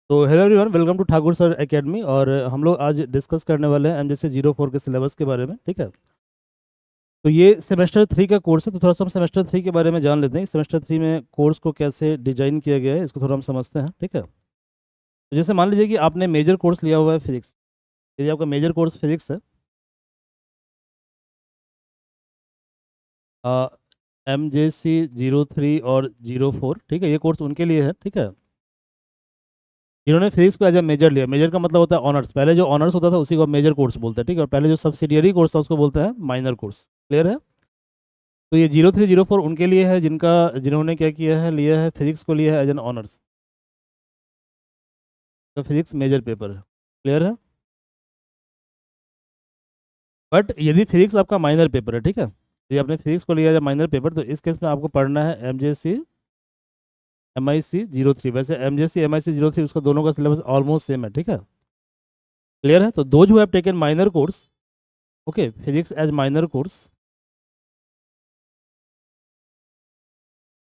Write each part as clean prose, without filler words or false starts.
तो hello everyone, welcome to Thakur sir academy. और हम लोग आज डिस्कस करने वाले हैं एमजेसी 04 के सिलेबस के बारे में। ठीक है, तो ये सेमेस्टर 3 का कोर्स है, तो थोड़ा सा हम सेमेस्टर 3 के बारे में जान लेते हैं। सेमेस्टर 3 में कोर्स को कैसे डिजाइन किया गया है, इसको थोड़ा हम समझते हैं। ठीक है, तो जैसे मान लीजिए कि आपने मेजर कोर्स लिया हुआ है फिजिक्स। यदि आपका मेजर कोर्स फिजिक्स है, MJC 03 और 04, ठीक है, ये कोर्स उनके लिए है। ठीक है, जिन्होंने फिजिक्स को एज ए मेजर लिया। मेजर का मतलब होता है ऑनर्स। पहले जो ऑनर्स होता था उसी को मेजर कोर्स बोलते हैं। ठीक है, और पहले जो सब्सिडियरी कोर्स था उसको बोलते हैं माइनर कोर्स। क्लियर है? तो ये 03 04 उनके लिए है जिन्होंने क्या किया है, लिया है फिजिक्स को, लिया है एज एन ऑनर्स। तो फिजिक्स मेजर पेपर है। क्लियर है? बट यदि फिजिक्स आपका माइनर पेपर है, ठीक है, यदि आपने फिजिक्स को लिया है माइनर पेपर, तो इस केस में आपको पढ़ना है MJC 03। वैसे MJC MIC 03 उसका दोनों का सिलेबस ऑलमोस्ट सेम है। ठीक है, क्लियर है? तो those who have taken minor course, okay, physics as minor course,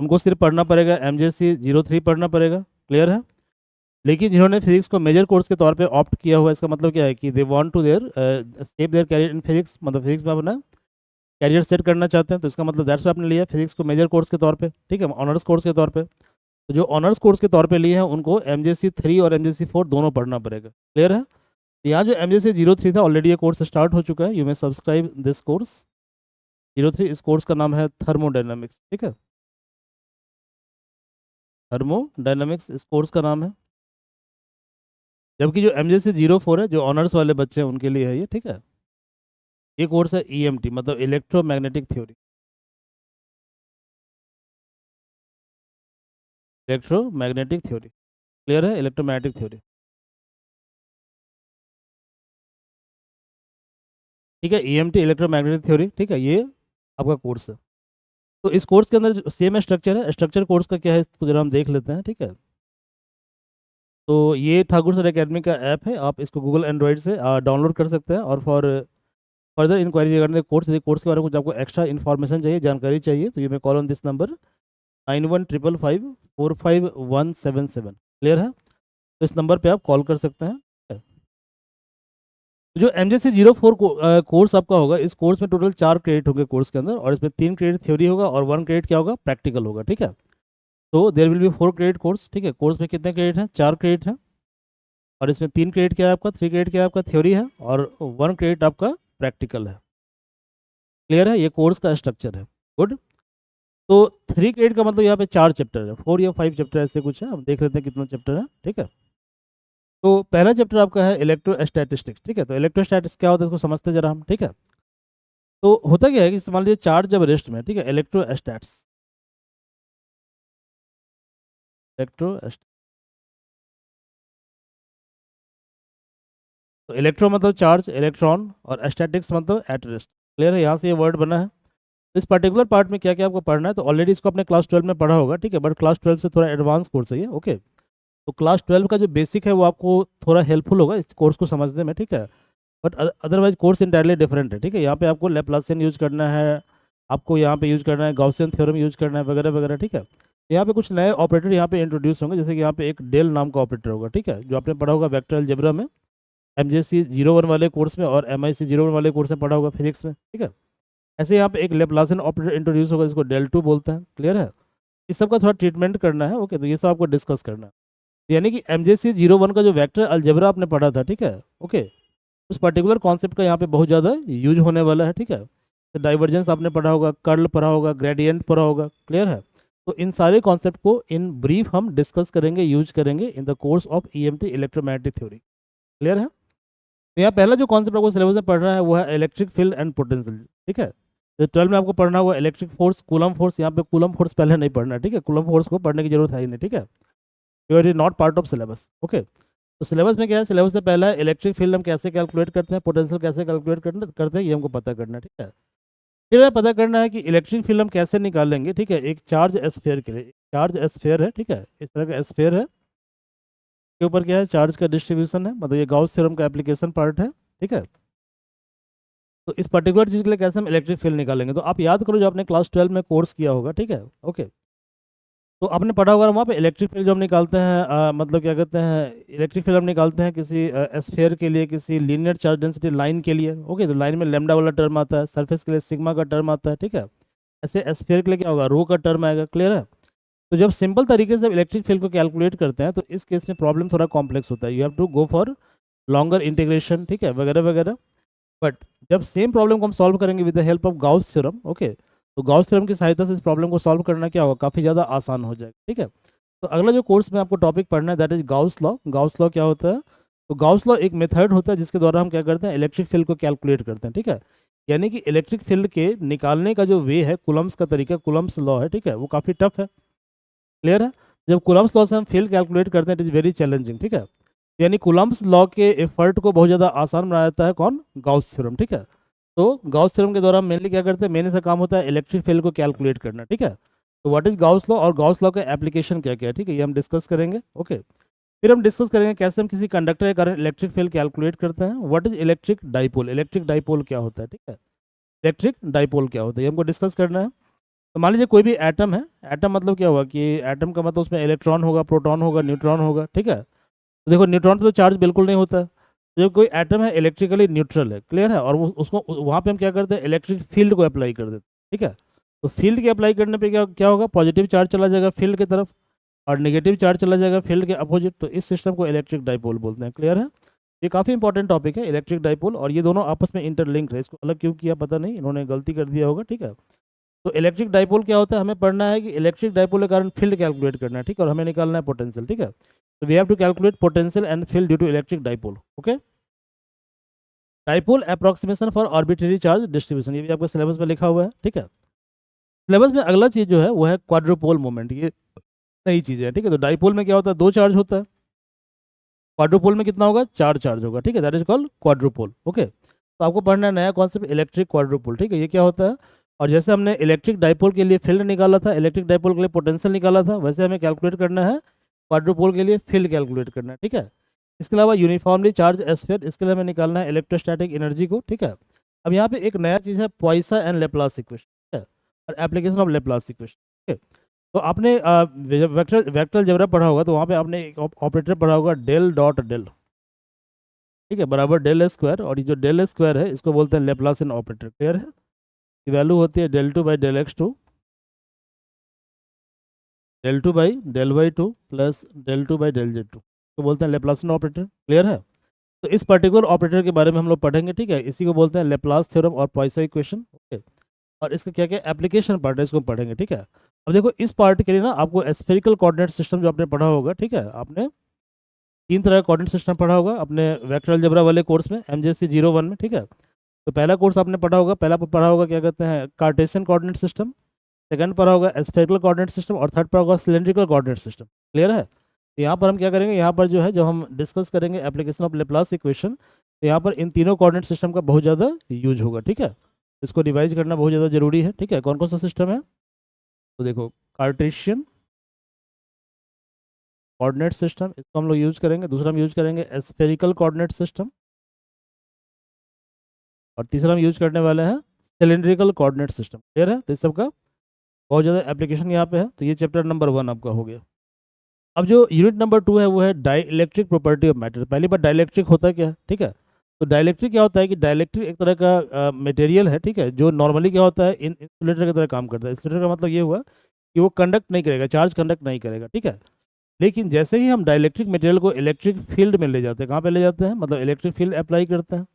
उनको सिर्फ पढ़ना पड़ेगा MJC 03 पढ़ना पड़ेगा। क्लियर है? लेकिन जिन्होंने फिजिक्स को मेजर कोर्स के तौर पे ऑप्ट किया हुआ है, इसका मतलब क्या है कि they want to their save their career in physics, मतलब फिजिक्स में अपना कैरियर सेट करना चाहते हैं, तो इसका मतलब दैट्स आपने लिया फिजिक्स को मेजर कोर्स के तौर पे। ठीक है, ऑनर्स कोर्स के तौर पे। तो जो ऑनर्स कोर्स के तौर पे लिए हैं उनको MJC 3 और MJC 4 दोनों पढ़ना पड़ेगा। क्लियर है? यहाँ जो MJC 03 था, ऑलरेडी ये कोर्स स्टार्ट हो चुका है। You may subscribe this course 03। इस कोर्स का नाम है थर्मोडायनामिक्स। ठीक है, थर्मोडायनामिक्स इस कोर्स का नाम है। जबकि जो MJC 04 है, जो ऑनर्स वाले बच्चे हैं उनके लिए है ये। ठीक है, ये कोर्स है EMT, मतलब electromagnetic theory. Electromagnetic theory. Clear है? Electromagnetic theory. ठीक है, EMT इलेक्ट्रोमैग्नेटिक थ्योरी। ठीक है, ये आपका कोर्स है। तो इस कोर्स के अंदर सेम स्ट्रक्चर है। स्ट्रक्चर कोर्स का क्या है, इसको जरा हम देख लेते हैं। ठीक है, तो ये ठाकुर सर एकेडमी का ऐप है, आप इसको गूगल एंड्रॉइड से डाउनलोड कर सकते हैं। और for further inquiry regarding course, यदि कोर्स के बारे में कुछ आपको एक्स्ट्रा इन्फॉर्मेशन चाहिए, जानकारी चाहिए, तो ये मैं call on this number 9155545177। Clear है? तो इस नंबर पे आप कॉल कर सकते हैं। जो MJC 04 कोर्स आपका होगा, इस कोर्स में टोटल 4 क्रेडिट होंगे कोर्स के अंदर, और इसमें 3 क्रेडिट थ्योरी होगा और 1 क्रेडिट क्या होगा, प्रैक्टिकल होगा। ठीक है, तो there will be 4 credit course. ठीक है, कोर्स में कितने क्रेडिट हैं? 4 क्रेडिट हैं। और इसमें 3 क्रेडिट क्या है आपका, 3 क्रेडिट क्या है आपका, थ्योरी है, और 1 क्रेडिट आपका प्रैक्टिकल है। क्लियर है? ये कोर्स का स्ट्रक्चर है। गुड। तो 3 क्रेडिट का मतलब यहाँ पे 4 चैप्टर है, 4 या 5 चैप्टर ऐसे कुछ है। हम देख लेते हैं कितना चैप्टर है। ठीक है, तो पहला चैप्टर आपका है इलेक्ट्रोस्टैटिस्टिक्स। ठीक है, तो इलेक्ट्रोस्टैटिक्स क्या होता है इसको समझते जरा हम। ठीक है, तो होता क्या है कि मान लीजिए चार्ज जब रेस्ट में, ठीक है, इलेक्ट्रोस्टैट्स, इलेक्ट्रो तो इलेक्ट्रो मतलब चार्ज, इलेक्ट्रॉन, और स्टैटिक्स मतलब एट रेस्ट। क्लियर है? यहाँ से ये वर्ड बना है। इस पर्टिकुलर पार्ट में क्या क्या आपको पढ़ना है, तो ऑलरेडी इसको अपने क्लास 12 में पढ़ा होगा। ठीक है, बट क्लास 12 से थोड़ा एडवांस कोर्स है ये। ओके, तो क्लास 12 का जो बेसिक है वो आपको थोड़ा हेल्पफुल होगा इस कोर्स को समझने में। ठीक है, but otherwise course entirely different है। ठीक है, यहाँ पे आपको लैप्लासियन यूज करना है, आपको यहाँ पे यूज करना है गॉसियन थ्योरम यूज करना है, वगैरह वगैरह। ठीक है, यहाँ पे कुछ नए ऑपरेटर यहाँ पे इंट्रोड्यूस होंगे, जैसे कि यहाँ पे एक डेल नाम का ऑपरेटर होगा। ठीक है, जो आपने पढ़ा होगा वेक्टर अलजेब्रा में, MJC 01 वाले कोर्स में, और MIC 01 वाले कोर्स में पढ़ा होगा फिजिक्स में। ठीक है, ऐसे यहाँ पे एक लैप्लासियन ऑपरेटर इंट्रोड्यूस होगा, जिसको डेल 2 बोलते हैं। क्लियर है? इस सब का थोड़ा ट्रीटमेंट करना है। ओके, तो ये सब आपको डिस्कस करना है। यानी कि MJC 01 का जो वेक्टर अलजेब्रा आपने पढ़ा था, ठीक है, ओके, उस पर्टिकुलर कॉन्सेप्ट का यहाँ पे बहुत ज़्यादा यूज होने वाला है। ठीक है, तो डाइवर्जेंस आपने पढ़ा होगा, कर्ल पढ़ा होगा, ग्रेडियंट पढ़ा होगा। क्लियर है? तो इन सारे कॉन्सेप्ट को इन ब्रीफ हम डिस्कस करेंगे, यूज करेंगे in the course of EMT electromagnetic theory. Clear है? तो यहाँ पहला जो कॉन्सेप्ट आपको सिलेबस में पढ़ना है वो है इलेक्ट्रिक फील्ड एंड पोटेंशियल। ठीक है, तो 12 में आपको पढ़ना हुआ इलेक्ट्रिक फोर्स, कूलम फोर्स। यहाँ पे कूलम फोर्स पहले नहीं पढ़ना है। ठीक है, कूलम फोर्स को पढ़ने की जरूरत है ही नहीं। ठीक है, it is not part of syllabus. Okay, तो सिलेबस में क्या है, सिलेबस से पहला है इलेक्ट्रिक फील्ड हम कैसे कैलकुलेट करते हैं, पोटेंशियल कैसे कैलकुलेट करते हैं, ये हमको पता करना है। ठीक है, फिर हमें पता करना है कि इलेक्ट्रिक फील्ड हम कैसे निकालेंगे। ठीक है, एक चार्ज एस्फेयर के लिए, चार्ज एस्फेयर है, ठीक है, इस तरह का एस्फेयर है, के ऊपर क्या है, चार्ज का डिस्ट्रीब्यूशन है, मतलब ये गाउस थ्योरम का एप्लीकेशन पार्ट है। ठीक है, तो इस पर्टिकुलर चीज़ के लिए कैसे हम इलेक्ट्रिक फील्ड निकालेंगे, तो आप याद करो जो आपने क्लास 12 में कोर्स किया होगा। ठीक है, ओके, तो आपने पढ़ा होगा वहाँ पे इलेक्ट्रिक फील्ड जो हम निकालते हैं, मतलब क्या कहते हैं, इलेक्ट्रिक फील्ड हम निकालते हैं किसी स्फीयर के लिए, किसी लीनियर चार्ज डेंसिटी लाइन के लिए। ओके, तो लाइन में लैम्डा वाला टर्म आता है, सरफेस के लिए सिग्मा का टर्म आता है, ठीक है। ऐसे स्फीयर के लिए क्या होगा, रो का टर्म आएगा। क्लियर है? तो जब सिंपल तरीके से इलेक्ट्रिक फील्ड को कैलकुलेट करते हैं तो इस केस में प्रॉब्लम थोड़ा कॉम्प्लेक्स होता है, you have to go for longer integration, ठीक है, वगैरह वगैरह। बट जब सेम प्रॉब्लम को हम सॉल्व करेंगे with the help of Gauss theorem, okay, तो गाउस थ्योरम की सहायता से इस प्रॉब्लम को सॉल्व करना क्या होगा, काफ़ी ज़्यादा आसान हो जाएगा, ठीक है। तो अगला जो कोर्स में आपको टॉपिक पढ़ना है that is Gauss law. Gauss law क्या होता है? तो गाउस लॉ एक मेथड होता है जिसके द्वारा हम क्या करते हैं, इलेक्ट्रिक फील्ड को कैलकुलेट करते हैं, ठीक है। यानी कि इलेक्ट्रिक फील्ड के निकालने का जो वे है, कुलम्स का तरीका, कुलम्स लॉ है, ठीक है, वो काफ़ी टफ है। क्लियर है? जब कुलम्स लॉ से हम फील्ड कैलकुलेट करते हैं इट इज़ वेरी चैलेंजिंग, ठीक है। यानी कुलम्स लॉ के एफर्ट को बहुत ज़्यादा आसान बना देता है कौन? गाउस थ्योरम, ठीक है। तो गाउस थ्योरम के द्वारा मेनली क्या करते हैं, मेन इसका काम होता है इलेक्ट्रिक फील्ड को कैलकुलेट करना, ठीक है। तो व्हाट इज गाउस लॉ और गाउस लॉ का एप्लीकेशन क्या क्या है, ठीक है, ये हम डिस्कस करेंगे। ओके, फिर हम डिस्कस करेंगे कैसे हम किसी कंडक्टर के कारण इलेक्ट्रिक फील्ड कैलकुलेट करते हैं। What is electric dipole, electric dipole क्या होता है, ठीक है, इलेक्ट्रिक डाइपोल क्या होता है, ये हमको डिस्कस करना है। तो मान लीजिए कोई भी एटम है, एटम मतलब क्या हुआ कि एटम का मतलब उसमें इलेक्ट्रॉन होगा, प्रोटॉन होगा, न्यूट्रॉन होगा, ठीक है। तो देखो न्यूट्रॉन पे तो चार्ज बिल्कुल नहीं होता है। जब कोई एटम है इलेक्ट्रिकली न्यूट्रल है, क्लियर है, और वो उसको वहाँ पे हम क्या करते हैं, इलेक्ट्रिक फील्ड को अप्लाई कर देते हैं, ठीक है। तो फील्ड के अप्लाई करने पे क्या क्या होगा, पॉजिटिव चार्ज चला जाएगा फील्ड की तरफ और नेगेटिव चार्ज चला जाएगा फील्ड के अपोजिट। तो इस सिस्टम को इलेक्ट्रिक डाइपोल बोलते हैं। क्लियर है? ये काफ़ी इंपॉर्टेंट टॉपिक है इलेक्ट्रिक डाइपोल, और ये दोनों आपस में इंटरलिंक्ड है। इसको अलग क्यों किया पता नहीं, इन्होंने गलती कर दिया होगा, ठीक है। तो इलेक्ट्रिक डाइपोल क्या होता है, हमें पढ़ना है कि इलेक्ट्रिक डाइपोल के कारण फील्ड कैलकुलेट करना है, ठीक है, और हमें निकालना है पोटेंशियल, ठीक है। तो we have to calculate potential and field due to electric dipole. Okay, dipole approximation for arbitrary charge distribution, ये भी आपके सिलेबस में लिखा हुआ है, ठीक है। सिलेबस में अगला चीज जो है वो है क्वाड्रुपोल मोमेंट, ये नई चीज़ है, ठीक है। तो डाइपोल में क्या होता है, दो चार्ज होता है, क्वाड्रुपोल में कितना होगा, चार चार्ज होगा, ठीक है, that is called quadrupole. Okay, तो आपको पढ़ना है नया कॉन्सेप्ट इलेक्ट्रिक क्वाड्रुपोल, ठीक है, ये क्या होता है। और जैसे हमने इलेक्ट्रिक डाइपोल के लिए फील्ड निकाला था, इलेक्ट्रिक डाइपोल के लिए पोटेंशियल निकाला था, वैसे हमें कैलकुलेट करना है क्वाड्रुपोल के लिए फील्ड कैलकुलेट करना है, ठीक है। इसके अलावा यूनिफॉर्मली चार्ज एस्फीयर, इसके लिए हमें निकालना है इलेक्ट्रोस्टैटिक एनर्जी को, ठीक है। अब यहाँ पे एक नया चीज़ है पॉइसा एंड लेप्लास इक्वेशन, ठीक है, और एप्लीकेशन ऑफ लेप्लास इक्वेशन, ठीक है। तो आपने वेक्टर वेक्टर अलजेब्रा पढ़ा होगा, तो वहाँ पे आपने एक ऑपरेटर पढ़ा होगा डेल डॉट डेल, ठीक है, बराबर डेल स्क्वायर, और ये जो डेल स्क्वायर है इसको बोलते हैं लेप्लासियन ऑपरेटर। क्लियर है? की वैल्यू होती है del two by del x two, del two by del y two plus del two by del z two, तो बोलते हैं लेप्लासियन ऑपरेटर। क्लियर है? तो इस पर्टिकुलर ऑपरेटर के बारे में हम लोग पढ़ेंगे, ठीक है, इसी को बोलते हैं लेप्लास थ्योरम और पॉइसा इक्वेशन। ओके, और इसका क्या क्या एप्लीकेशन पार्ट है इसको पढ़ेंगे, ठीक है। अब देखो इस पार्ट के लिए ना आपको स्फेरिकल कोऑर्डिनेट सिस्टम जो आपने पढ़ा होगा, ठीक है, आपने तीन तरह का कोऑर्डिनेट सिस्टम पढ़ा होगा अपने वेक्टर अलजेब्रा वाले कोर्स में, MJC 01 में, ठीक है। तो पहला कोर्स आपने पढ़ा होगा, पहला पढ़ा होगा क्या कहते हैं, कार्टेशियन कोऑर्डिनेट सिस्टम, सेकंड पढ़ा होगा स्फेरिकल कोऑर्डिनेट सिस्टम, और थर्ड पढ़ा होगा सिलेंड्रिकल कोऑर्डिनेट सिस्टम। क्लियर है? तो यहाँ पर हम क्या करेंगे, यहाँ पर जो है जब हम डिस्कस करेंगे एप्लीकेशन ऑफ लेप्लास इक्वेशन, तो यहाँ पर इन तीनों कोऑर्डिनेट सिस्टम का बहुत ज़्यादा यूज होगा, ठीक है। इसको रिवाइज करना बहुत ज़्यादा जरूरी है, ठीक है। कौन कौन सा सिस्टम है, तो देखो कार्टेशियन कोऑर्डिनेट सिस्टम, इसको हम लोग यूज करेंगे। दूसरा हम यूज करेंगे स्फेरिकल कोऑर्डिनेट सिस्टम, और तीसरा हम यूज करने वाले हैं सिलेंड्रिकल कोऑर्डिनेट सिस्टम। क्लियर है? तो इस सब का बहुत ज़्यादा एप्लीकेशन यहाँ पे है। तो ये चैप्टर नंबर 1 आपका हो गया। अब जो यूनिट नंबर 2 है वो है डाइलेक्ट्रिक प्रॉपर्टी ऑफ मैटर। पहली बार डाइलेक्ट्रिक होता है क्या, ठीक है। तो डाइलेक्ट्रिक क्या होता है कि डाइलेक्ट्रिक एक तरह का मटेरियल है, ठीक है, जो नॉर्मली क्या होता है इंसुलेटर की तरह काम करता है। इंसुलेटर का मतलब ये हुआ कि वो कंडक्ट नहीं करेगा, चार्ज कंडक्ट नहीं करेगा, ठीक है। लेकिन जैसे ही हम डाइलेक्ट्रिक मटेरियल को इलेक्ट्रिक फील्ड में ले जाते हैं, कहाँ पे ले जाते हैं, मतलब इलेक्ट्रिक फील्ड अप्लाई करते हैं।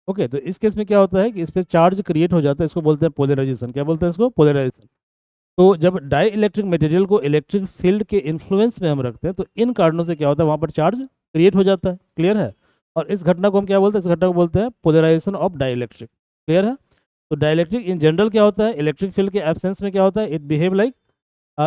ओके, तो इस केस में क्या होता है कि इस पर चार्ज क्रिएट हो जाता है, इसको बोलते हैं पोलराइजेशन। क्या बोलते हैं इसको, पोलराइजेशन। तो जब डाई इलेक्ट्रिक मटेरियल को इलेक्ट्रिक फील्ड के इन्फ्लुएंस में हम रखते हैं तो इन कारणों से क्या होता है, वहाँ पर चार्ज क्रिएट हो जाता है। क्लियर है? और इस घटना को हम क्या बोलते हैं, इस घटना को बोलते हैं polarisation of dielectric. Clear है? तो डाइलेक्ट्रिक इन जनरल क्या होता है, इलेक्ट्रिक फील्ड के एब्सेंस में क्या होता है, इट बिहेव लाइक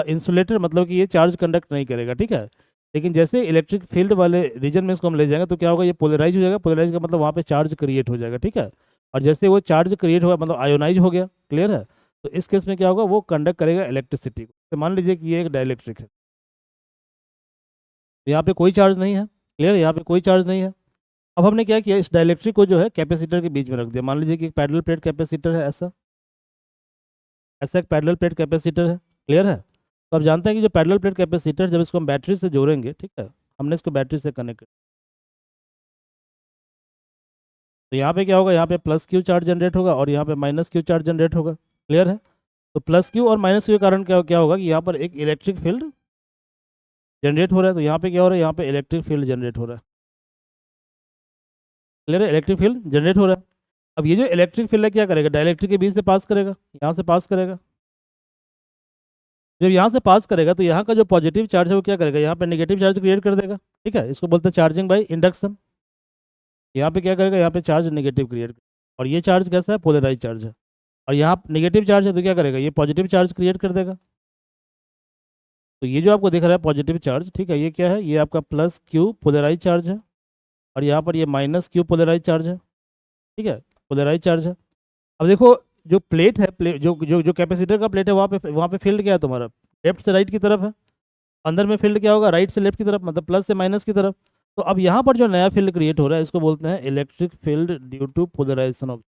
इंसुलेटर, मतलब कि ये चार्ज कंडक्ट नहीं करेगा, ठीक है। लेकिन जैसे इलेक्ट्रिक फील्ड वाले रीजन में इसको हम ले जाएंगे तो क्या होगा, ये पोलराइज हो जाएगा। पोलराइज का मतलब वहाँ पे चार्ज क्रिएट हो जाएगा, ठीक है। और जैसे वो चार्ज क्रिएट हुआ मतलब आयोनाइज हो गया। क्लियर है? तो इस केस में क्या होगा, वो कंडक्ट करेगा इलेक्ट्रिसिटी को। तो मान लीजिए कि ये एक डाइलेक्ट्रिक है, तो यहाँ पे कोई चार्ज नहीं है। क्लियर है? यहाँ पे कोई चार्ज नहीं है। अब हमने क्या किया, इस डाइलेक्ट्रिक को जो है कैपेसिटर के बीच में रख दिया। मान लीजिए कि एक पैरेलल प्लेट कैपेसिटर है, ऐसा ऐसा एक पैरेलल प्लेट कैपेसिटर है। क्लियर है? तो आप जानते हैं कि जो पैरेलल प्लेट कैपेसिटर जब इसको हम बैटरी से जोड़ेंगे, ठीक है, हमने इसको बैटरी से कनेक्ट, तो यहाँ पे क्या होगा, यहाँ पे प्लस क्यू चार्ज जनरेट होगा और यहाँ पे माइनस क्यू चार्ज जनरेट होगा। क्लियर है? तो प्लस क्यू और माइनस क्यू के कारण क्या क्या होगा कि यहाँ पर एक इलेक्ट्रिक फील्ड जनरेट हो रहा है। तो यहाँ पे क्या हो रहा है, यहाँ पे इलेक्ट्रिक फील्ड जनरेट हो रहा है। क्लियर है? इलेक्ट्रिक फील्ड जनरेट हो रहा है। अब ये जो इलेक्ट्रिक फील्ड है क्या करेगा, डाइलेक्ट्रिक के बीच से पास करेगा, यहाँ से पास करेगा। जब यहाँ से पास करेगा तो यहाँ का जो पॉजिटिव चार्ज है वो क्या करेगा, यहाँ पे नेगेटिव चार्ज क्रिएट कर देगा। ठीक है, इसको बोलते हैं चार्जिंग बाई इंडक्शन। यहाँ पे क्या करेगा, यहाँ पे चार्ज नेगेटिव क्रिएट, और ये चार्ज कैसा है, पोलराइज चार्ज है। और यहाँ नेगेटिव चार्ज है तो क्या करेगा, ये पॉजिटिव चार्ज क्रिएट कर देगा। तो ये जो आपको दिख रहा है पॉजिटिव चार्ज, ठीक है, ये क्या है, ये आपका प्लस क्यू पोलराइज चार्ज है, और यहाँ पर ये माइनस क्यू पोलराइज चार्ज है। ठीक है, पोलराइज चार्ज है। अब देखो जो प्लेट है, प्लेट जो जो जो कैपेसिटर का प्लेट है, वहाँ पे फील्ड क्या है तुम्हारा, लेफ्ट से राइट की तरफ है। अंदर में फील्ड क्या होगा, राइट से लेफ्ट की तरफ, मतलब प्लस से माइनस की तरफ। तो अब यहाँ पर जो नया फील्ड क्रिएट हो रहा है इसको बोलते हैं electric field due to polarisation of.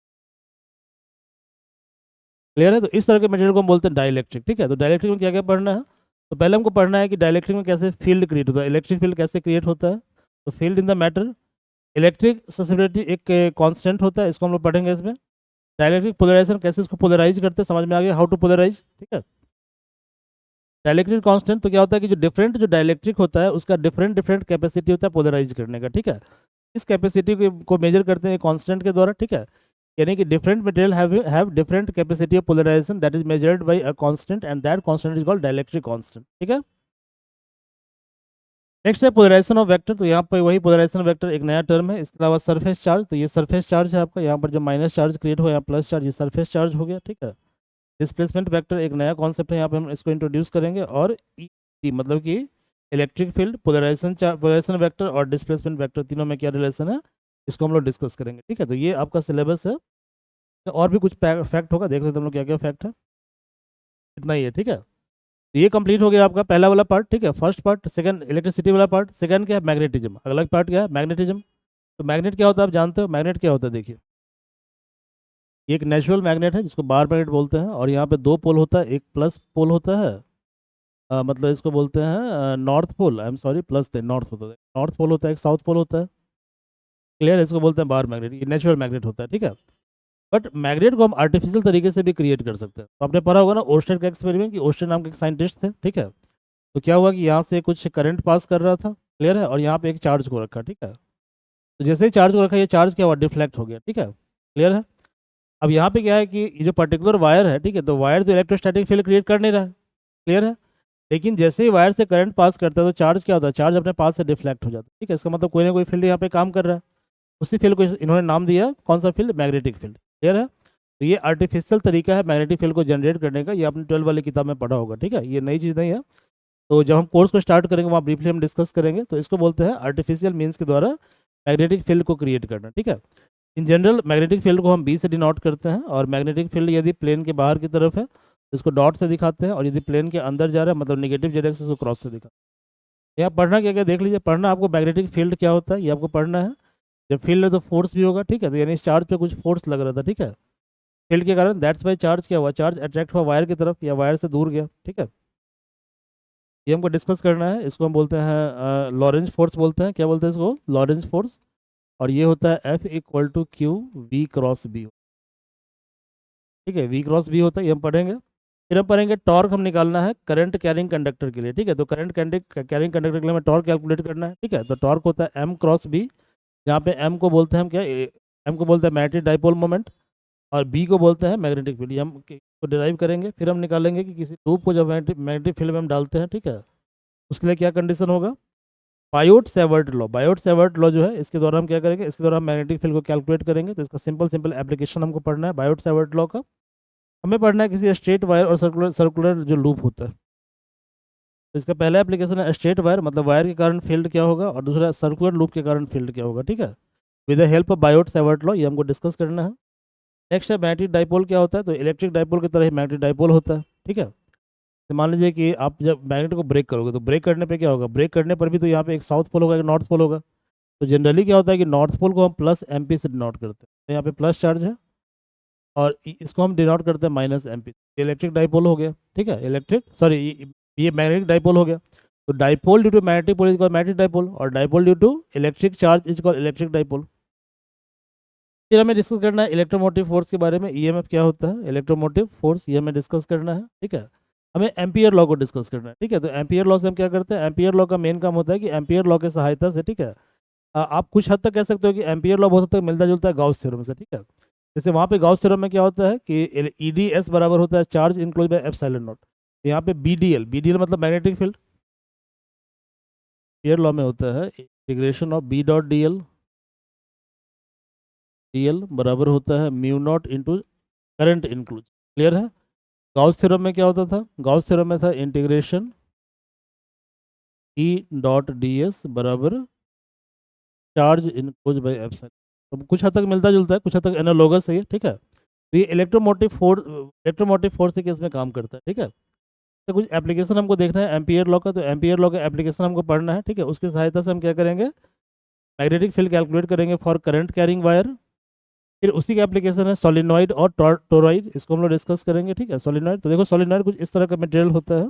Clear है? तो इस तरह के मटेरियल को हम बोलते हैं डाइलेक्ट्रिक। ठीक है, तो डाइलेक्ट्रिक में क्या क्या पढ़ना है, तो पहले हमको पढ़ना है कि डाइलेक्ट्रिक में कैसे फील्ड क्रिएट होता है, इलेक्ट्रिक फील्ड कैसे क्रिएट होता है। तो field in the matter, electric susceptibility एक कांस्टेंट होता है, इसको हम लोग पढ़ेंगे इसमें। डाइलेक्ट्रिक पोलराइजेशन, कैसे इसको पोलराइज करते हैं, समझ में आ गया, हाउ टू पोलराइज। ठीक है, डाइलेक्ट्रिक कांस्टेंट तो क्या होता है कि जो डिफरेंट जो डाइलेक्ट्रिक होता है उसका डिफरेंट डिफरेंट कैपेसिटी होता है पोलराइज करने का। ठीक है, इस कैपेसिटी को मेजर करते हैं कांस्टेंट के द्वारा। ठीक है, यानी कि different material have different capacity of polarisation that is measured by a constant and that constant is called dielectric constant. ठीक है, नेक्स्ट है पोलराइजेशन ऑफ वेक्टर। तो यहाँ पर वही पोलराइजेशन वेक्टर एक नया टर्म है। इसके अलावा सरफेस चार्ज, तो ये सरफेस चार्ज है आपका, यहाँ पर जो माइनस चार्ज क्रिएट हो, यहाँ प्लस चार्ज, ये सरफेस चार्ज हो गया। ठीक है, डिस्प्लेसमेंट वेक्टर एक नया कॉन्सेप्ट है, यहाँ पे हम इसको इंट्रोड्यूस करेंगे। और मतलब कि इलेक्ट्रिक फील्ड, पोलराइजेशन वेक्टर और डिस्प्लेसमेंट वेक्टर, तीनों में क्या रिलेशन है, इसको हम लोग डिस्कस करेंगे। ठीक है, तो ये आपका सिलेबस है। तो और भी कुछ फैक्ट होगा, देख लेते हम लोग क्या क्या फैक्ट है। इतना ही है। ठीक है, तो ये कंप्लीट हो गया आपका पहला वाला पार्ट। ठीक है, फर्स्ट पार्ट। सेकंड इलेक्ट्रिसिटी वाला पार्ट। सेकंड क्या है, मैग्नेटिज्म। अगला पार्ट क्या है, मैग्नेटिज्म। तो मैग्नेट क्या होता है आप जानते हो, मैग्नेट क्या होता है, देखिए ये एक नेचुरल मैग्नेट है जिसको बार मैग्नेट बोलते हैं, और यहाँ पे दो पोल होता है, एक प्लस पोल होता है, मतलब इसको बोलते हैं north pole, I am sorry, plus थे, नॉर्थ होता है, नॉर्थ पोल होता है, एक साउथ पोल होता है। क्लियर है? इसको बोलते हैं बार मैग्नेट, ये नेचुरल मैग्नेट होता है। ठीक है, बट मैग्नेट को हम आर्टिफिशियल तरीके से भी क्रिएट कर सकते हैं। तो आपने पढ़ा होगा ना ओस्टेन का एक्सपेरिमेंट, कि ओस्टेन नाम के एक साइंटिस्ट थे। ठीक है, तो क्या हुआ कि यहाँ से कुछ करंट पास कर रहा था, क्लियर है, और यहाँ पे एक चार्ज को रखा। ठीक है, तो जैसे ही चार्ज को रखा, ये चार्ज क्या हुआ, डिफ्लेक्ट हो गया। ठीक है, क्लियर है। अब यहाँ पे क्या है कि ये जो पर्टिकुलर वायर है, ठीक है, तो वायर तो इलेक्ट्रोस्टैटिक फील्ड क्रिएट कर नहीं रहा है। क्लियर है, लेकिन जैसे ही वायर से करंट पास करता है तो चार्ज क्या होता है, चार्ज अपने पास से डिफ्लेक्ट हो जाता है। ठीक है, इसका मतलब कोई ना कोई फील्ड यहाँ पे काम कर रहा है। उसी फील्ड को इन्होंने नाम दिया, कौन सा फील्ड, मैग्नेटिक फील्ड। क्लियर है, तो ये आर्टिफिशियल तरीका है मैग्नेटिक फील्ड को जनरेट करने का, ये आपने 12 वाली किताब में पढ़ा होगा। ठीक है, ये नई चीज़ नहीं है। तो जब हम कोर्स को स्टार्ट करेंगे वहाँ ब्रीफली हम डिस्कस करेंगे। तो इसको बोलते हैं आर्टिफिशियल मीन्स के द्वारा मैग्नेटिक फील्ड को क्रिएट करना। ठीक है, इन जनरल मैग्नेटिक फील्ड को हम बी से डिनोट करते हैं, और मैग्नेटिक फील्ड यदि प्लेन के बाहर की तरफ है तो इसको डॉट से दिखाते हैं, और यदि प्लेन के अंदर जा रहा है मतलब नेगेटिव डायरेक्शन से, इसको क्रॉस से दिखाते हैं। यहाँ पढ़ना क्या क्या देख लीजिए, पढ़ना आपको मैग्नेटिक फील्ड क्या होता है ये आपको पढ़ना है। जब फील्ड है तो फोर्स भी होगा। ठीक है, तो यानी इस चार्ज पे कुछ फोर्स लग रहा था। ठीक है, फील्ड के कारण, दैट्स वाई चार्ज क्या हुआ, चार्ज अट्रैक्ट हुआ वायर की तरफ या वायर से दूर गया। ठीक है, ये हमको डिस्कस करना है। इसको हम बोलते हैं लॉरेंज फोर्स बोलते हैं। क्या बोलते हैं इसको, लॉरेंज फोर्स। और ये होता है F equal to q v cross B. ठीक है, वी क्रॉस बी होता है, ये हम पढ़ेंगे। फिर हम पढ़ेंगे टॉर्क हम निकालना है करंट कैरिंग कंडक्टर के लिए। ठीक है, तो करंट कैरिंग कंडक्टर के लिए हमें टॉर्क कैलकुलेट करना है। ठीक है, तो टॉर्क होता है एम क्रॉस बी, जहाँ पे एम को बोलते हैं हम क्या, एम को बोलते हैं मैग्नेटिक डाइपोल मोमेंट, और बी को बोलते हैं मैग्नेटिक फील्ड। हम को डिराइव करेंगे। फिर हम निकालेंगे कि किसी लूप को जब मैग्नेटिक फील्ड में हम डालते हैं, ठीक है, उसके लिए क्या कंडीशन होगा, Biot Savart law. Biot Savart law जो है इसके द्वारा हम क्या करेंगे, इसके द्वारा हम मैग्नेटिक फील्ड को कैलकुलेट करेंगे। तो इसका सिंपल एप्लीकेशन हमको पढ़ना है बायोट सेवर्ट लॉ का। हमें पढ़ना है किसी स्ट्रेट वायर और सर्कुलर जो लूप होता है। तो इसका पहला एप्लीकेशन है स्ट्रेट वायर, मतलब वायर के कारण फील्ड क्या होगा, और दूसरा सर्कुलर लूप के कारण फील्ड क्या होगा। ठीक है, with the help of Biot Savart law, ये हमको डिस्कस करना है। नेक्स्ट है मैग्नेटिक डाइपोल क्या होता है, तो इलेक्ट्रिक डाइपोल की तरह ही मैग्नेटिक डाइपोल होता है। ठीक है, तो मान लीजिए कि आप जब मैग्नेट को ब्रेक करोगे तो ब्रेक करने पे क्या होगा, ब्रेक करने पर भी तो यहाँ पे एक साउथ पोल होगा, एक नॉर्थ पोल होगा। तो जनरली क्या होता है कि नॉर्थ पोल को हम प्लस एम पी से डिनोट करते हैं, तो यहाँ पे प्लस चार्ज है, और इसको हम डिनोट करते हैं minus M P. Electric dipole हो गया। ठीक है, इलेक्ट्रिक सॉरी ये मैग्नेटिक डाइपोल हो गया। तो dipole due to magnetic pole is called magnetic dipole, और dipole due to electric charge is called electric dipole. फिर हमें डिस्कस करना है इलेक्ट्रोमोटिव फोर्स के बारे में, ईएमएफ क्या होता है, इलेक्ट्रोमोटिव फोर्स, ये हमें डिस्कस करना है। ठीक है, हमें एम्पियर लॉ को डिस्कस करना है। ठीक है, तो एम्पियर लॉ से हम क्या करते हैं, एम्पियर लॉ का मेन काम होता है कि एम्पियर लॉ के सहायता से, ठीक है, आप कुछ हद तक कह सकते हो कि एम्पियर लॉ बहुत हद तक मिलता जुलता है गॉस थ्योरम से। ठीक है, जैसे वहाँ पे गॉस थ्योरम में क्या होता है कि ई डी एस बराबर होता है charge enclose by epsilon naught. यहाँ पे B D L, B D L मतलब मैग्नेटिक फील्ड, एम्पियर लॉ में होता है integration of B dot D L, D L बराबर होता है mu naught into current inclose. Clear है। गॉस थ्योरम में क्या होता था, गॉस थ्योरम में था integration E dot D S बराबर चार्ज इनक्लोज बाय एप्सिलॉन। तो कुछ हद तक मिलता जुलता है, कुछ हद तक एनालॉगस है ये। ठीक है, तो ये इलेक्ट्रोमोटिव फोर्स के केस में काम करता है। ठीक है, तो कुछ एप्लीकेशन हमको देखना है एम्पियर लॉ का, तो एम्पियर लॉ का एप्लीकेशन हमको पढ़ना है। ठीक है, उसकी सहायता से हम क्या करेंगे, मैग्नेटिक फील्ड कैलकुलेट करेंगे फॉर करंट कैरिंग वायर। फिर उसी का एप्लीकेशन है सोलिनॉइड और टोरॉइड, इसको हम लोग डिस्कस करेंगे। ठीक है, सोलिनॉइड, तो देखो सोलिनॉइड कुछ इस तरह का मटेरियल होता है,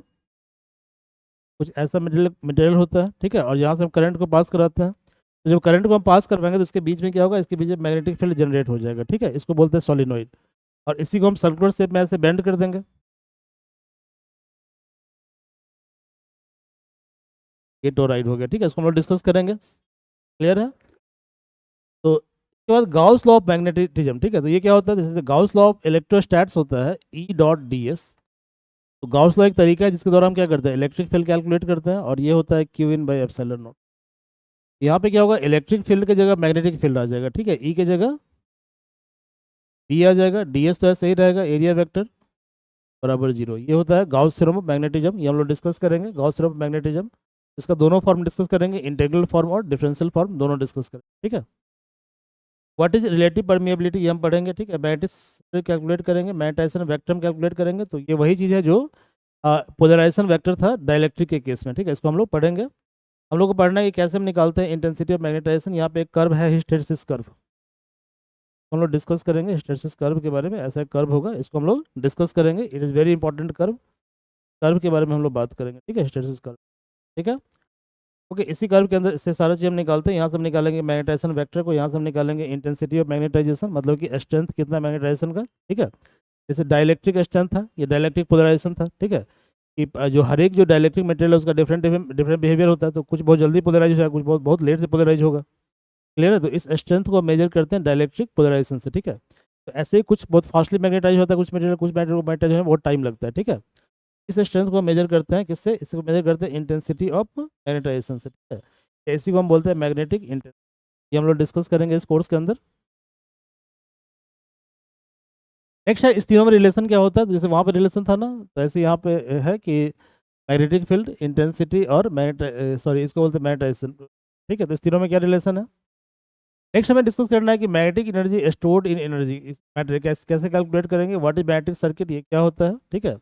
कुछ ऐसा मटेरियल होता है। ठीक है, और यहाँ से हम करंट को पास कराते हैं, तो जब करंट को हम पास करवाएंगे तो इसके बीच में क्या होगा, इसके बीच में मैग्नेटिक फील्ड जनरेट हो जाएगा। ठीक है, इसको बोलते हैं सोलिनॉइड, और इसी को हम सर्कुलर शेप में ऐसे बेंड कर देंगे, ये टोरॉइड हो गया। ठीक है, इसको हम लोग डिस्कस करेंगे। क्लियर है। तो इसके बाद गाउस लॉ ऑफ मैग्नेटिज्म। ठीक है, तो ये क्या होता है, जैसे गाउस लॉ ऑफ इलेक्ट्रोस्टैट्स होता है ई डॉट डी एस। तो गाउस लॉ एक तरीका है जिसके द्वारा हम क्या करते हैं, इलेक्ट्रिक फील्ड कैलकुलेट करते हैं, और ये होता है Q in by epsilon naught. यहाँ पे क्या होगा, इलेक्ट्रिक फील्ड की जगह मैग्नेटिक फील्ड आ जाएगा। ठीक है, ई की जगह बी आ जाएगा, डी एस तो ऐसे ही रहेगा, एरिया वेक्टर बराबर जीरो। ये होता है गाउस थ्योरम ऑफ मैग्नेटिज्म, ये हम लोग डिस्कस करेंगे गाउस थ्योरम ऑफ मैग्नेटिज्म। इसका दोनों फॉर्म डिस्कस करेंगे, इंटीग्रल फॉर्म और डिफरेंशियल फॉर्म, दोनों डिस्कस करेंगे। ठीक है, व्हाट इज रिलेटिव परमिएबिलिटी ये हम पढ़ेंगे। ठीक है, मैग्नेटिक कैलकुलेट करेंगे, मैग्नेटाइजेशन वेक्टर कैलकुलेट करेंगे। तो ये वही चीज़ है जो पोलराइजेशन वेक्टर था डाइलेक्ट्रिक के केस में। ठीक है, इसको हम लोग पढ़ेंगे। हम लोग को पढ़ना है कि कैसे हम निकालते हैं इंटेंसिटी ऑफ मैग्नेटाइजेशन। यहाँ पे एक कर्व है हिस्टेरिसिस कर्व, हम लोग डिस्कस करेंगे हिस्टेरिसिस कर्व के बारे में। ऐसा एक कर्व होगा, इसको हम लोग डिस्कस करेंगे, it is very important curve, curve के बारे में हम लोग बात करेंगे। ठीक है, हिस्टेरिसिस कर्व। ठीक है, ओके, इसी कर्व के अंदर इससे सारा चीज़ हम निकालते हैं। यहाँ से हम निकालेंगे मैग्नेटाइजेशन वेक्टर को, यहाँ से हम निकालेंगे इंटेंसिटी ऑफ मैग्नेटाइजेशन, मतलब कि स्ट्रेंथ कितना मैग्नेटाइजेशन का। ठीक है, जैसे डाइलेक्ट्रिक स्ट्रेंथ था, ये डाइलेक्ट्रिक पोलराइजेशन था। ठीक है, कि जो हर एक जो डाइलेक्ट्रिक मटेरियल है उसका डिफरेंट डिफरेंट बिहेवियर होता है, तो कुछ बहुत जल्दी पोलराइज होगा, कुछ बहुत बहुत लेट से पोलराइज होगा। क्लियर है, तो इस स्ट्रेंथ को मेजर करते हैं डाइलेक्ट्रिक पोलराइजेशन से। ठीक है, तो ऐसे ही कुछ बहुत फास्टली मैग्नेटाइज होता है, कुछ मटेरियल, कुछ मटेरियल को मैग्नेटाइज होने में बहुत टाइम लगता है। ठीक है, इस स्ट्रेंथ को मेजर करते हैं किससे, इसको मेजर करते हैं इंटेंसिटी ऑफ मैग्नेटाइजेशन से। ठीक है, इसी को हम बोलते हैं मैग्नेटिक इंटेंसिटी। ये हम लोग डिस्कस करेंगे इस कोर्स के अंदर। नेक्स्ट है इस तीनों में रिलेशन क्या होता है, तो जैसे वहाँ पे रिलेशन था ना, तो ऐसे यहाँ पे है कि मैग्नेटिक फील्ड, इंटेंसिटी और मैग्नेट, सॉरी इसको बोलते हैं मैग्नेटाइजेशन। ठीक है, तो इस तीनों में क्या रिलेशन है। नेक्स्ट हमें डिस्कस करना है कि मैग्नेटिक एनर्जी स्टोर्ड इन एनर्जी इस मैटर कैसे कैसे कैलकुलेट करेंगे, व्हाट इज मैग्नेटिक सर्किट, ये क्या होता है। ठीक है,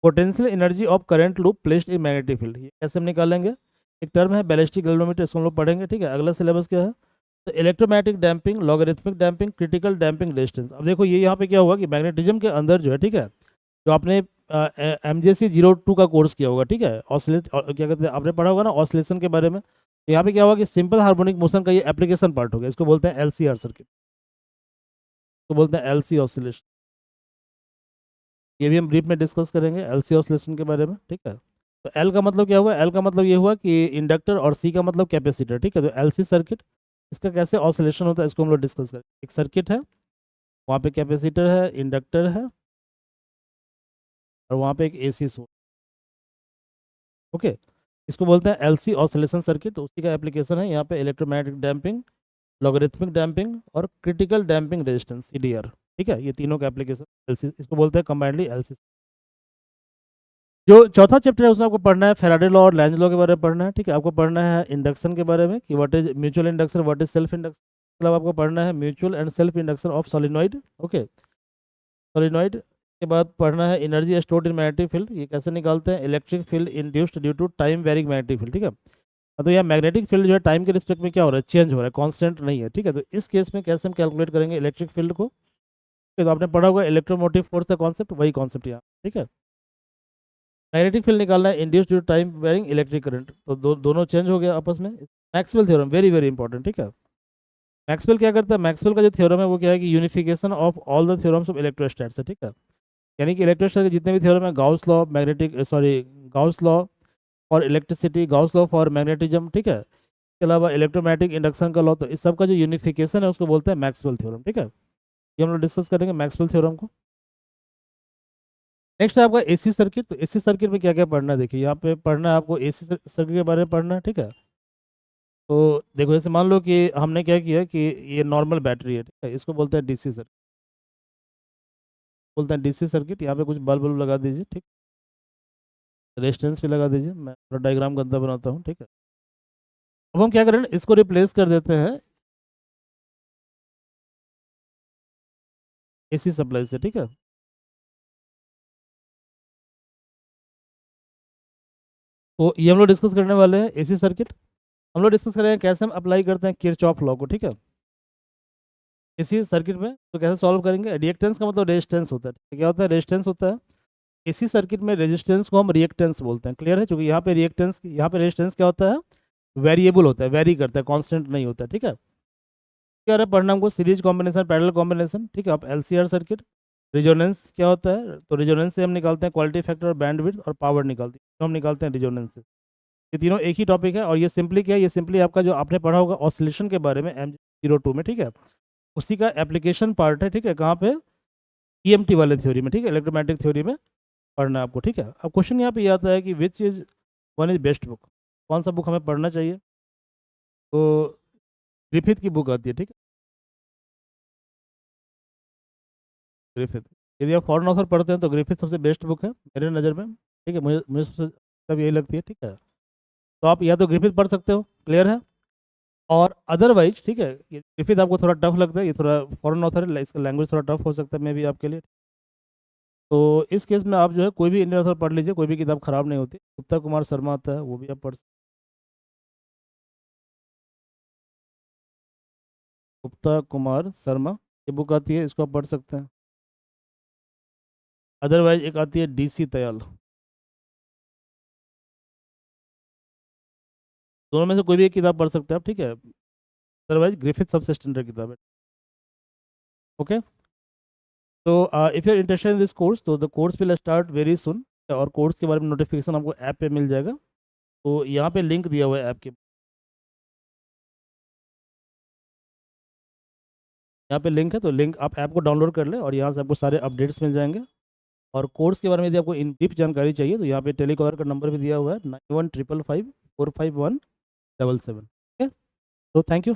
potential energy of current loop placed in magnetic field, ये कैसे हम निकालेंगे। एक टर्म है बैलिस्टिक गैल्वेनोमीटर, इसको हम लोग पढ़ेंगे। ठीक है, अगला सिलेबस क्या है, तो electromagnetic damping, logarithmic damping, critical damping resistance. अब देखो ये यहाँ पे क्या हुआ कि मैग्नेटिज्म के अंदर जो है, ठीक है, जो आपने MJC 02 का कोर्स किया होगा, ठीक है, ऑसिलेट क्या कहते हैं, आपने पढ़ा होगा ना ऑसिलेशन के बारे में। तो यहाँ पे क्या हुआ कि सिंपल हार्मोनिक मोशन का ये एप्लीकेशन पार्ट हो गया, इसको बोलते हैं LCR सर्किट, इसको बोलते हैं LC ऑसिलेशन। ये भी हम ब्रीफ में डिस्कस करेंगे LC ऑसिलेशन के बारे में। ठीक है, तो L का मतलब क्या हुआ, L का मतलब ये हुआ कि इंडक्टर, और C का मतलब कैपेसिटर। ठीक है, तो LC सर्किट, इसका कैसे ऑसिलेशन होता है इसको हम लोग डिस्कस करेंगे। एक सर्किट है, वहाँ पे कैपेसिटर है, इंडक्टर है, और वहाँ पे एक AC सोर्स। ओके, इसको बोलते हैं LC ऑसिलेशन सर्किट। तो उसी का एप्लीकेशन है यहाँ पे इलेक्ट्रोमैग्नेटिक डैम्पिंग, लॉगरिथमिक डैम्पिंग और क्रिटिकल डैम्पिंग रेजिस्टेंस CDR। ठीक है, ये तीनों का एप्लीकेशन LC, इसको बोलते हैं कंबाइंडली LC। जो चौथा चैप्टर है उसमें आपको पढ़ना है फैराडे लॉ और लैंज लॉ के बारे में पढ़ना है। ठीक है, आपको पढ़ना है इंडक्शन के बारे में कि what is mutual induction, what is self induction, मतलब आपको पढ़ना है mutual and self induction of solenoid. Okay, solenoid के बाद पढ़ना है energy stored in magnetic field, ये कैसे निकालते हैं, electric field induced due to time varying magnetic field. ठीक है, तो यह मैग्नेटिक फील्ड जो है टाइम के रिस्पेक्ट में क्या हो रहा है, चेंज हो रहा है, कांस्टेंट नहीं है। ठीक है, तो इस केस में कैसे हम कैलकुलेट करेंगे इलेक्ट्रिक फील्ड को। तो आपने पढ़ा होगा इलेक्ट्रोमोटिव फोर्स का कॉन्सेप्ट, वही कॉन्सेप्ट यहाँ। ठीक है, मैग्नेटिक फील्ड निकालना है induced due time varying electric current, तो दोनों चेंज हो गया आपस में। Maxwell theorem very very important, ठीक है। मैक्सवेल क्या करता है, मैक्सवेल का जो थ्योरम है वो क्या है कि unification of all the theorems of electrostatics है, ठीक है। यानी कि इलेक्ट्रोस्टैट के जितने भी थ्योरम है, Gauss law magnetic sorry Gauss law for electricity, Gauss law for magnetism, ठीक है। इसके अलावा इलेक्ट्रोमैग्नेटिक इंडक्शन का लॉ, तो इस सब का जो यूनिफिकेशन है उसको बोलते हैं मैक्सवेल थ्योरम, ठीक है। ये हम लोग डिस्कस करेंगे मैक्सवेल थ्योरम को। नेक्स्ट है आपका एसी सर्किट। तो एसी सर्किट में क्या क्या पढ़ना है, देखिए यहाँ पे पढ़ना है आपको एसी सर्किट के बारे में पढ़ना है, ठीक है। तो देखो जैसे मान लो कि हमने क्या किया कि ये नॉर्मल बैटरी है, ठीक है, इसको बोलते हैं डीसी सर्किट, बोलते हैं डीसी सर्किट। यहाँ पे कुछ बल्ब बल्ब लगा दीजिए, ठीक, रेजिस्टेंस भी लगा दीजिए, मैं थोड़ा डायग्राम गंदा बनाता हूँ, ठीक है। अब हम क्या करें, इसको रिप्लेस कर देते हैं एसी सप्लाई से, ठीक है। तो ये हम लोग डिस्कस करने वाले हैं एसी सर्किट। हम लोग डिस्कस करेंगे कैसे हम अप्लाई करते हैं किरचॉफ लॉ को, ठीक है, एसी सर्किट में। तो कैसे सॉल्व करेंगे, रिएक्टेंस का मतलब रेजिस्टेंस होता है, क्या होता है, रेजिस्टेंस होता है। एसी सर्किट में रेजिस्टेंस को हम रिएक्टेंस बोलते हैं, क्लियर है। क्योंकि यहाँ पे रिएक्टेंस, यहाँ पे रेजिस्टेंस क्या होता है, वेरिएबल होता है, वेरी करता है, कांस्टेंट नहीं होता, ठीक है। क्या है पढ़ना हमको, सीरीज कॉम्बिनेशन, पैरेलल कॉम्बिनेशन, ठीक है। अब एलसीआर सर्किट, रिजोनेंस क्या होता है, तो रिजोनेंस से हम निकालते हैं क्वालिटी फैक्टर और बैंडविड्थ और पावर निकालते हैं, तो हम निकालते हैं रिजोनेंस से। ये तीनों एक ही टॉपिक है, और ये सिंपली क्या है, ये सिंपली आपका जो आपने पढ़ा होगा ऑसिलेशन के बारे में M02 में, ठीक है, उसी का एप्लीकेशन पार्ट है, ठीक है। कहाँ पे, ईएमटी वाले थ्योरी में, ठीक है, इलेक्ट्रोमैग्नेटिक थ्योरी में पढ़ना है आपको, ठीक है। अब क्वेश्चन यहाँ पे ये आता है कि which is one is best book, कौन सा बुक हमें पढ़ना चाहिए। तो ग्रिफिथ की बुक आती है, ठीक है, ग्रिफिथ। यदि आप फॉरेन ऑथर पढ़ते हैं तो ग्रिफिथ सबसे बेस्ट बुक है मेरे नज़र में, ठीक है, मुझे मुझे सबसे तब यही लगती है, ठीक है। तो आप या तो ग्रिफिथ पढ़ सकते हो, क्लियर है। और अदरवाइज, ठीक है, ये ग्रिफिथ आपको थोड़ा टफ लगता है, ये थोड़ा फॉरेन ऑथर है, इसका लैंग्वेज थोड़ा टफ हो सकता है मे भी आपके लिए। तो इस केस में आप जो है कोई भी इंडियन ऑथर पढ़ लीजिए, कोई भी किताब खराब नहीं होती। गुप्ता कुमार शर्मा आता है, वो भी आप पढ़ सकते। गुप्ता कुमार शर्मा, ये बुक आती है, इसको आप पढ़ सकते हैं। अदरवाइज एक आती है डीसी तयाल, दोनों में से कोई भी एक किताब पढ़ सकते हैं आप, ठीक है। अदरवाइज ग्रिफिथ सबसे स्टैंडर्ड किताब है, ओके। तो if you are interested in this course, तो the course will start very soon, और कोर्स के बारे में नोटिफिकेशन आपको ऐप पे मिल जाएगा। तो यहाँ पे लिंक दिया हुआ है ऐप के, यहाँ पे लिंक है, तो लिंक आप ऐप को डाउनलोड कर लें और यहाँ से आपको सारे अपडेट्स मिल जाएंगे। और कोर्स के बारे में यदि आपको इन डीप जानकारी चाहिए तो यहाँ पे टेलीकॉलर का नंबर भी दिया हुआ है, 9155545177, ठीक है। तो थैंक यू।